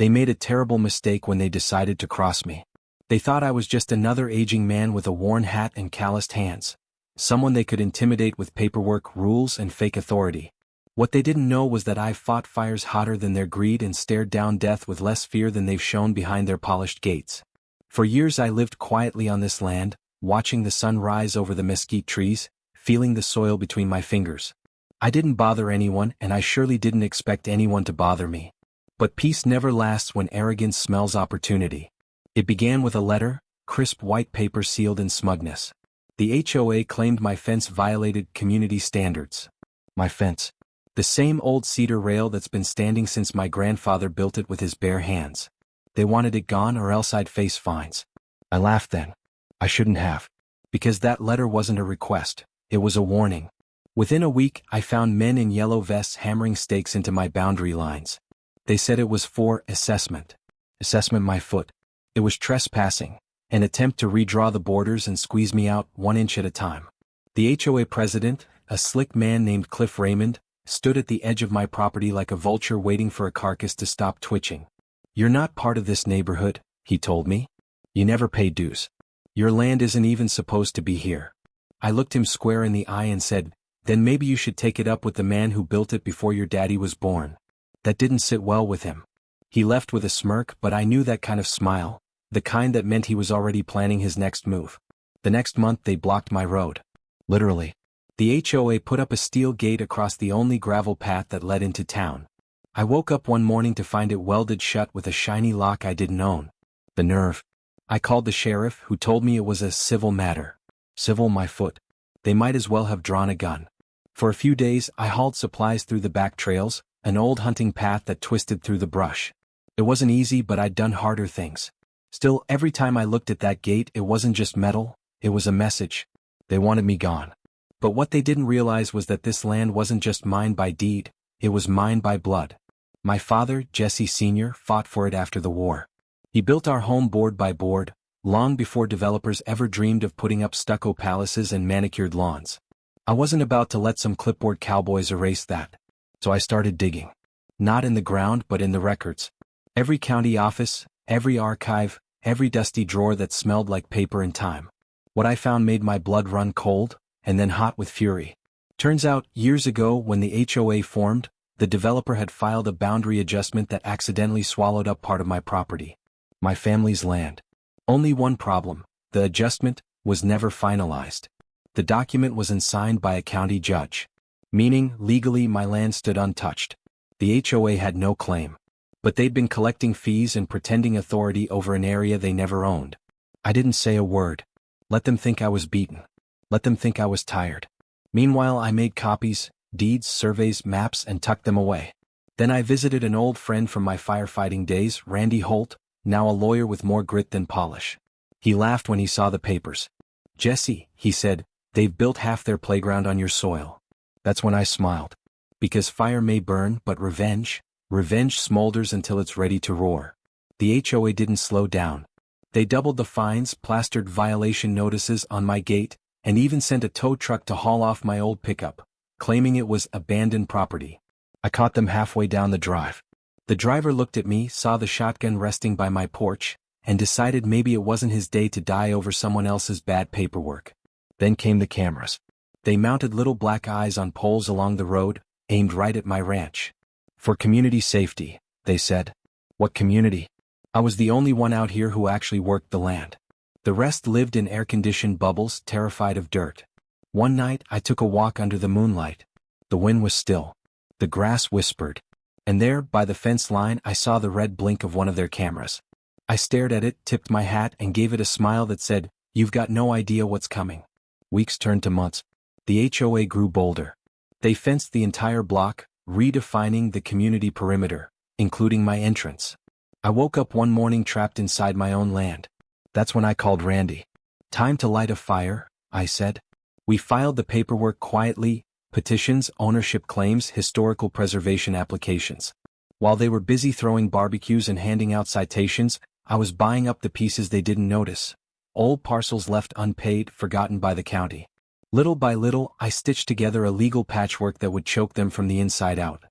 They made a terrible mistake when they decided to cross me. They thought I was just another aging man with a worn hat and calloused hands. Someone they could intimidate with paperwork, rules, and fake authority. What they didn't know was that I've fought fires hotter than their greed and stared down death with less fear than they've shown behind their polished gates. For years I lived quietly on this land, watching the sun rise over the mesquite trees, feeling the soil between my fingers. I didn't bother anyone, and I surely didn't expect anyone to bother me. But peace never lasts when arrogance smells opportunity. It began with a letter, crisp white paper sealed in smugness. The HOA claimed my fence violated community standards. My fence. The same old cedar rail that's been standing since my grandfather built it with his bare hands. They wanted it gone or else I'd face fines. I laughed then. I shouldn't have. Because that letter wasn't a request, it was a warning. Within a week, I found men in yellow vests hammering stakes into my boundary lines. They said it was for assessment. Assessment my foot. It was trespassing, an attempt to redraw the borders and squeeze me out 1 inch at a time. The HOA president, a slick man named Cliff Raymond, stood at the edge of my property like a vulture waiting for a carcass to stop twitching. "You're not part of this neighborhood," he told me. "You never pay dues. Your land isn't even supposed to be here." I looked him square in the eye and said, "Then maybe you should take it up with the man who built it before your daddy was born." That didn't sit well with him. He left with a smirk, but I knew that kind of smile, the kind that meant he was already planning his next move. The next month they blocked my road. Literally. The HOA put up a steel gate across the only gravel path that led into town. I woke up one morning to find it welded shut with a shiny lock I didn't own. The nerve. I called the sheriff, who told me it was a civil matter. Civil my foot. They might as well have drawn a gun. For a few days I hauled supplies through the back trails, an old hunting path that twisted through the brush. It wasn't easy, but I'd done harder things. Still, every time I looked at that gate, it wasn't just metal, it was a message. They wanted me gone. But what they didn't realize was that this land wasn't just mine by deed, it was mine by blood. My father, Jesse Sr., fought for it after the war. He built our home board by board, long before developers ever dreamed of putting up stucco palaces and manicured lawns. I wasn't about to let some clipboard cowboys erase that. So I started digging. Not in the ground, but in the records. Every county office, every archive, every dusty drawer that smelled like paper and time. What I found made my blood run cold, and then hot with fury. Turns out, years ago when the HOA formed, the developer had filed a boundary adjustment that accidentally swallowed up part of my property. My family's land. Only one problem: the adjustment was never finalized. The document wasn't signed by a county judge. Meaning, legally my land stood untouched. The HOA had no claim. But they'd been collecting fees and pretending authority over an area they never owned. I didn't say a word. Let them think I was beaten. Let them think I was tired. Meanwhile I made copies, deeds, surveys, maps, and tucked them away. Then I visited an old friend from my firefighting days, Randy Holt, now a lawyer with more grit than polish. He laughed when he saw the papers. "Jesse," he said, "they've built half their playground on your soil." That's when I smiled. Because fire may burn, but revenge smolders until it's ready to roar. The HOA didn't slow down. They doubled the fines, plastered violation notices on my gate, and even sent a tow truck to haul off my old pickup, claiming it was abandoned property. I caught them halfway down the drive. The driver looked at me, saw the shotgun resting by my porch, and decided maybe it wasn't his day to die over someone else's bad paperwork. Then came the cameras. They mounted little black eyes on poles along the road, aimed right at my ranch. "For community safety," they said. What community? I was the only one out here who actually worked the land. The rest lived in air-conditioned bubbles, terrified of dirt. One night I took a walk under the moonlight. The wind was still. The grass whispered. And there, by the fence line, I saw the red blink of one of their cameras. I stared at it, tipped my hat, and gave it a smile that said, "You've got no idea what's coming." Weeks turned to months. The HOA grew bolder. They fenced the entire block, redefining the community perimeter, including my entrance. I woke up one morning trapped inside my own land. That's when I called Randy. "Time to light a fire," I said. We filed the paperwork quietly, petitions, ownership claims, historical preservation applications. While they were busy throwing barbecues and handing out citations, I was buying up the pieces they didn't notice. Old parcels left unpaid, forgotten by the county. Little by little, I stitched together a legal patchwork that would choke them from the inside out.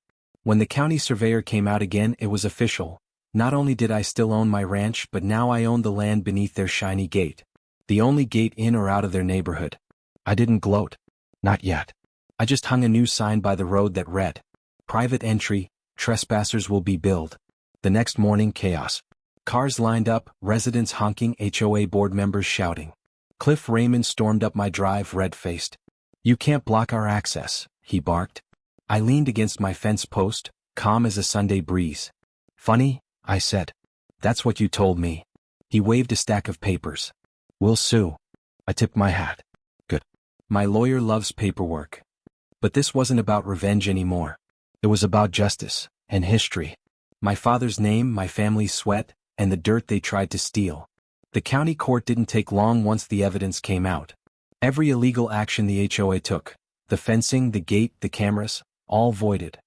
When the county surveyor came out again, it was official. Not only did I still own my ranch, but now I owned the land beneath their shiny gate. The only gate in or out of their neighborhood. I didn't gloat. Not yet. I just hung a new sign by the road that read, "Private entry, trespassers will be billed." The next morning, chaos. Cars lined up, residents honking, HOA board members shouting. Cliff Raymond stormed up my drive, red-faced. "You can't block our access," he barked. I leaned against my fence post, calm as a Sunday breeze. "Funny," I said. "That's what you told me." He waved a stack of papers. "We'll sue." I tipped my hat. Good. My lawyer loves paperwork. But this wasn't about revenge anymore. It was about justice and history. My father's name, my family's sweat, and the dirt they tried to steal. The county court didn't take long once the evidence came out. Every illegal action the HOA took, the fencing, the gate, the cameras, all voided.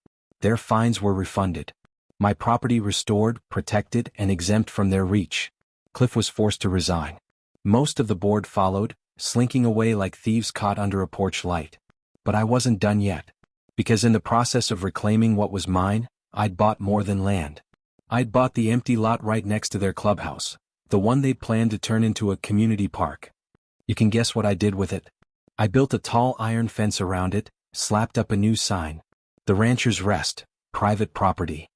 Their fines were refunded. My property restored, protected, and exempt from their reach. Cliff was forced to resign. Most of the board followed, slinking away like thieves caught under a porch light. But I wasn't done yet. Because in the process of reclaiming what was mine, I'd bought more than land. I'd bought the empty lot right next to their clubhouse, the one they'd planned to turn into a community park. You can guess what I did with it. I built a tall iron fence around it, slapped up a new sign. "The Rancher's Rest, private property."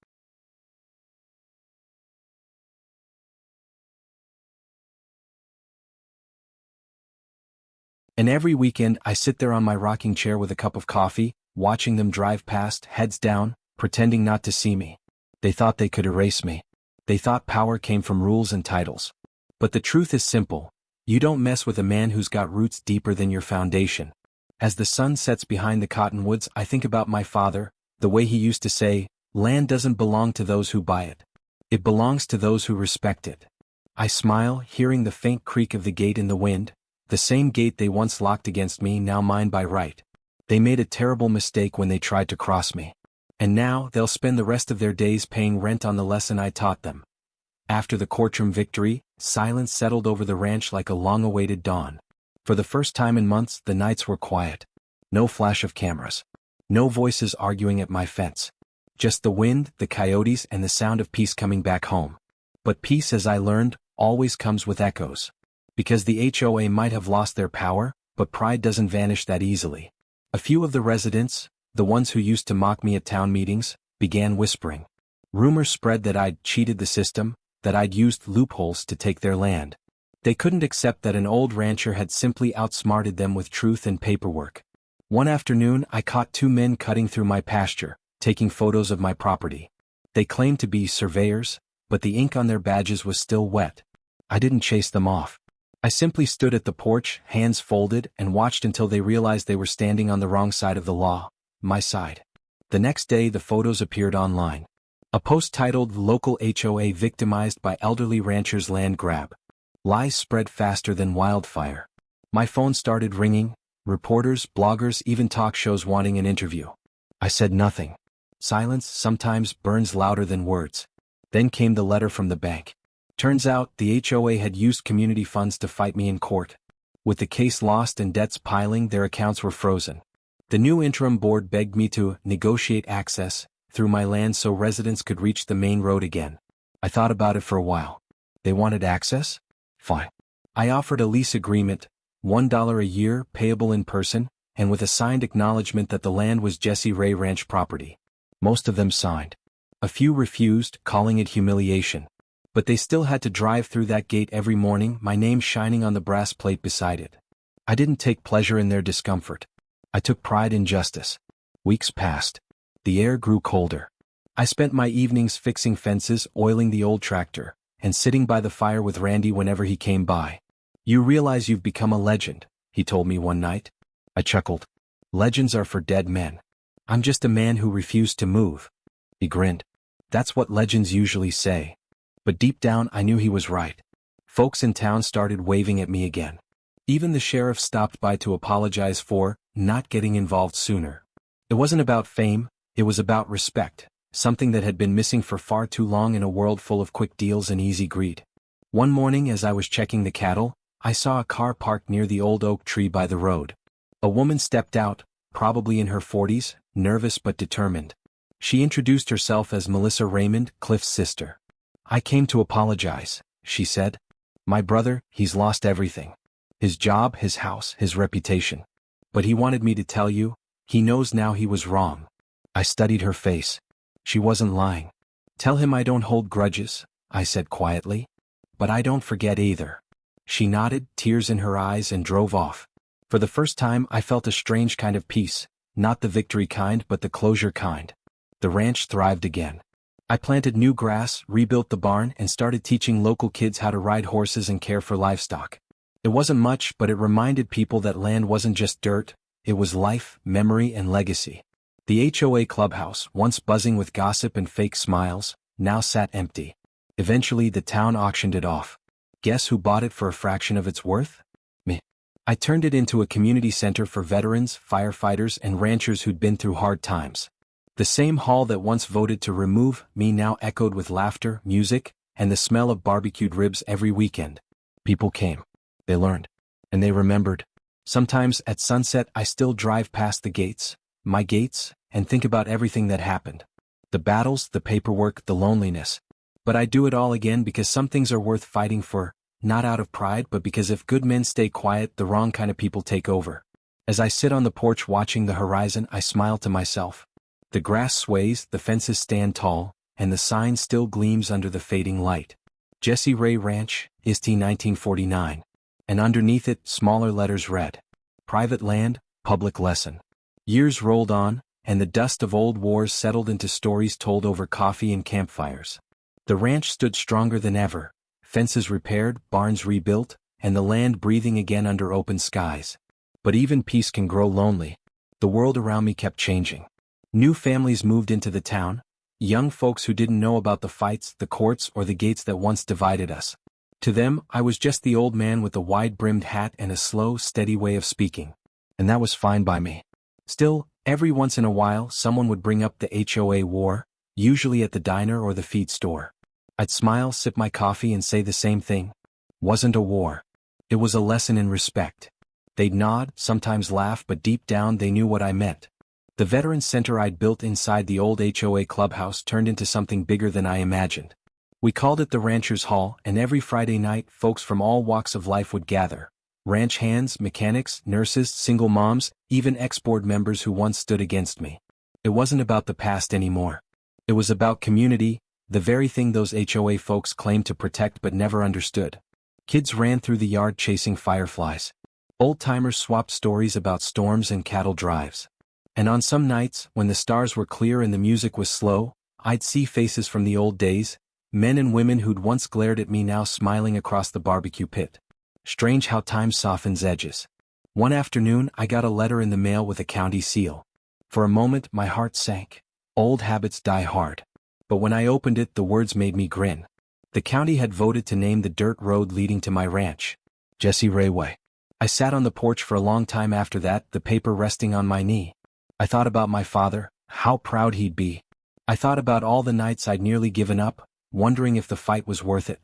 And every weekend I sit there on my rocking chair with a cup of coffee, watching them drive past, heads down, pretending not to see me. They thought they could erase me. They thought power came from rules and titles. But the truth is simple. You don't mess with a man who's got roots deeper than your foundation. As the sun sets behind the cottonwoods, I think about my father, the way he used to say, "Land doesn't belong to those who buy it. It belongs to those who respect it." I smile, hearing the faint creak of the gate in the wind, the same gate they once locked against me, now mine by right. They made a terrible mistake when they tried to cross me. And now they'll spend the rest of their days paying rent on the lesson I taught them. After the courtroom victory, silence settled over the ranch like a long-awaited dawn. For the first time in months, the nights were quiet. No flash of cameras. No voices arguing at my fence. Just the wind, the coyotes, and the sound of peace coming back home. But peace, as I learned, always comes with echoes. Because the HOA might have lost their power, but pride doesn't vanish that easily. A few of the residents, the ones who used to mock me at town meetings, began whispering. Rumors spread that I'd cheated the system, that I'd used loopholes to take their land. They couldn't accept that an old rancher had simply outsmarted them with truth and paperwork. One afternoon, I caught two men cutting through my pasture, taking photos of my property. They claimed to be surveyors, but the ink on their badges was still wet. I didn't chase them off. I simply stood at the porch, hands folded, and watched until they realized they were standing on the wrong side of the law, my side. The next day, the photos appeared online. A post titled "Local HOA Victimized by Elderly Rancher's Land Grab." Lies spread faster than wildfire. My phone started ringing, reporters, bloggers, even talk shows wanting an interview. I said nothing. Silence sometimes burns louder than words. Then came the letter from the bank. Turns out, the HOA had used community funds to fight me in court. With the case lost and debts piling, their accounts were frozen. The new interim board begged me to negotiate access through my land so residents could reach the main road again. I thought about it for a while. They wanted access? Fine. I offered a lease agreement, $1 a year, payable in person, and with a signed acknowledgement that the land was Jesse Ray Ranch property. Most of them signed. A few refused, calling it humiliation. But they still had to drive through that gate every morning, my name shining on the brass plate beside it. I didn't take pleasure in their discomfort. I took pride in justice. Weeks passed. The air grew colder. I spent my evenings fixing fences, oiling the old tractor, and sitting by the fire with Randy whenever he came by. "You realize you've become a legend," he told me one night. I chuckled. "Legends are for dead men. I'm just a man who refused to move." He grinned. "That's what legends usually say." But deep down I knew he was right. Folks in town started waving at me again. Even the sheriff stopped by to apologize for not getting involved sooner. It wasn't about fame, it was about respect, something that had been missing for far too long in a world full of quick deals and easy greed. One morning as I was checking the cattle, I saw a car parked near the old oak tree by the road. A woman stepped out, probably in her 40s, nervous but determined. She introduced herself as Melissa Raymond, Cliff's sister. "I came to apologize," she said. "My brother, he's lost everything. His job, his house, his reputation. But he wanted me to tell you, he knows now he was wrong." I studied her face. She wasn't lying. "Tell him I don't hold grudges," I said quietly. "But I don't forget either." She nodded, tears in her eyes, and drove off. For the first time I felt a strange kind of peace, not the victory kind but the closure kind. The ranch thrived again. I planted new grass, rebuilt the barn, and started teaching local kids how to ride horses and care for livestock. It wasn't much, but it reminded people that land wasn't just dirt, it was life, memory, and legacy. The HOA clubhouse, once buzzing with gossip and fake smiles, now sat empty. Eventually the town auctioned it off. Guess who bought it for a fraction of its worth? Me. I turned it into a community center for veterans, firefighters, and ranchers who'd been through hard times. The same hall that once voted to remove me now echoed with laughter, music, and the smell of barbecued ribs every weekend. People came. They learned. And they remembered. Sometimes at sunset I still drive past the gates, my gates, and think about everything that happened. The battles, the paperwork, the loneliness. But I do it all again because some things are worth fighting for, not out of pride but because if good men stay quiet, the wrong kind of people take over. As I sit on the porch watching the horizon, I smile to myself. The grass sways, the fences stand tall, and the sign still gleams under the fading light. Jesse Ray Ranch, IST 1949. And underneath it, smaller letters read, "Private land, public lesson." Years rolled on, and the dust of old wars settled into stories told over coffee and campfires. The ranch stood stronger than ever, fences repaired, barns rebuilt, and the land breathing again under open skies. But even peace can grow lonely. The world around me kept changing. New families moved into the town, young folks who didn't know about the fights, the courts, or the gates that once divided us. To them, I was just the old man with the wide-brimmed hat and a slow, steady way of speaking. And that was fine by me. Still, every once in a while someone would bring up the HOA war, usually at the diner or the feed store. I'd smile, sip my coffee, and say the same thing. Wasn't a war. It was a lesson in respect. They'd nod, sometimes laugh, but deep down they knew what I meant. The Veterans Center I'd built inside the old HOA clubhouse turned into something bigger than I imagined. We called it the Ranchers Hall, and every Friday night folks from all walks of life would gather. Ranch hands, mechanics, nurses, single moms, even ex-board members who once stood against me. It wasn't about the past anymore. It was about community, the very thing those HOA folks claimed to protect but never understood. Kids ran through the yard chasing fireflies. Old-timers swapped stories about storms and cattle drives. And on some nights, when the stars were clear and the music was slow, I'd see faces from the old days, men and women who'd once glared at me now smiling across the barbecue pit. Strange how time softens edges. One afternoon I got a letter in the mail with a county seal. For a moment my heart sank. Old habits die hard. But when I opened it, the words made me grin. The county had voted to name the dirt road leading to my ranch Jesse Ray Way. I sat on the porch for a long time after that, the paper resting on my knee. I thought about my father, how proud he'd be. I thought about all the nights I'd nearly given up, wondering if the fight was worth it.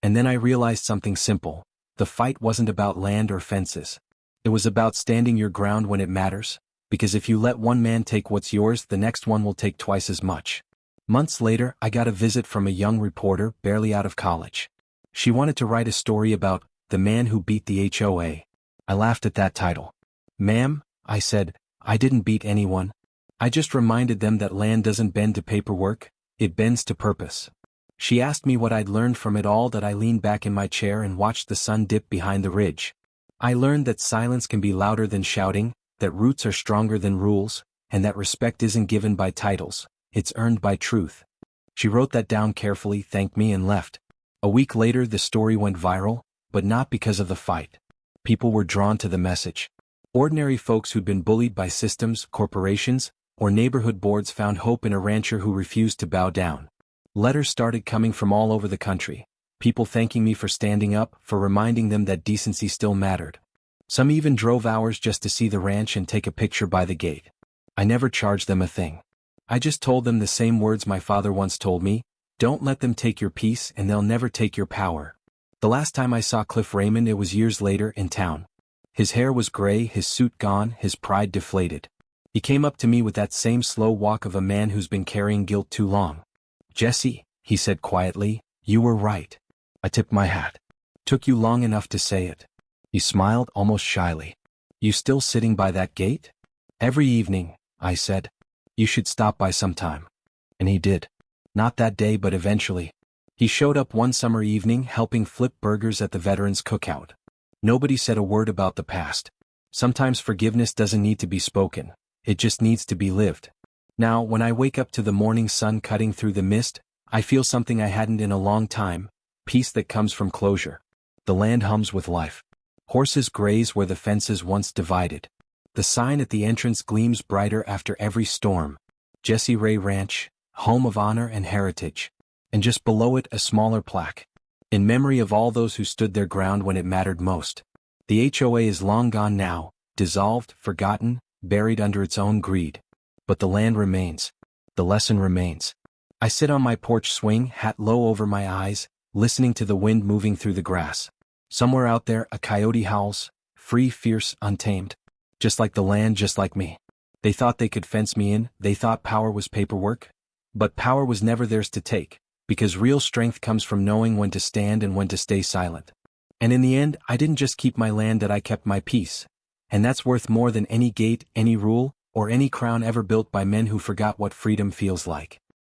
And then I realized something simple. The fight wasn't about land or fences. It was about standing your ground when it matters, because if you let one man take what's yours, the next one will take twice as much. Months later, I got a visit from a young reporter barely out of college. She wanted to write a story about the man who beat the HOA. I laughed at that title. "Ma'am," I said, "I didn't beat anyone. I just reminded them that land doesn't bend to paperwork, it bends to purpose." She asked me what I'd learned from it all. That I leaned back in my chair and watched the sun dip behind the ridge. I learned that silence can be louder than shouting, that roots are stronger than rules, and that respect isn't given by titles, it's earned by truth. She wrote that down carefully, thanked me, and left. A week later the story went viral, but not because of the fight. People were drawn to the message. Ordinary folks who'd been bullied by systems, corporations, or neighborhood boards found hope in a rancher who refused to bow down. Letters started coming from all over the country, people thanking me for standing up, for reminding them that decency still mattered. Some even drove hours just to see the ranch and take a picture by the gate. I never charged them a thing. I just told them the same words my father once told me: don't let them take your peace and they'll never take your power. The last time I saw Cliff Raymond, it was years later in town. His hair was gray, his suit gone, his pride deflated. He came up to me with that same slow walk of a man who's been carrying guilt too long. "Jesse," he said quietly, You were right. I tipped my hat. Took you long enough to say it. He smiled almost shyly. You still sitting by that gate? Every evening, I said. You should stop by sometime. And he did. Not that day, but eventually. He showed up one summer evening helping flip burgers at the Veterans Cookout. Nobody said a word about the past. Sometimes forgiveness doesn't need to be spoken. It just needs to be lived. Now, when I wake up to the morning sun cutting through the mist, I feel something I hadn't in a long time, peace that comes from closure. The land hums with life. Horses graze where the fences once divided. The sign at the entrance gleams brighter after every storm. Jesse Ray Ranch, home of honor and heritage. And just below it a smaller plaque. In memory of all those who stood their ground when it mattered most. The HOA is long gone now, dissolved, forgotten, buried under its own greed. But the land remains. The lesson remains. I sit on my porch swing, hat low over my eyes, listening to the wind moving through the grass. Somewhere out there a coyote howls, free, fierce, untamed. Just like the land, just like me. They thought they could fence me in, they thought power was paperwork. But power was never theirs to take, because real strength comes from knowing when to stand and when to stay silent. And in the end, I didn't just keep my land, that I kept my peace. And that's worth more than any gate, any rule, or any crown ever built by men who forgot what freedom feels like.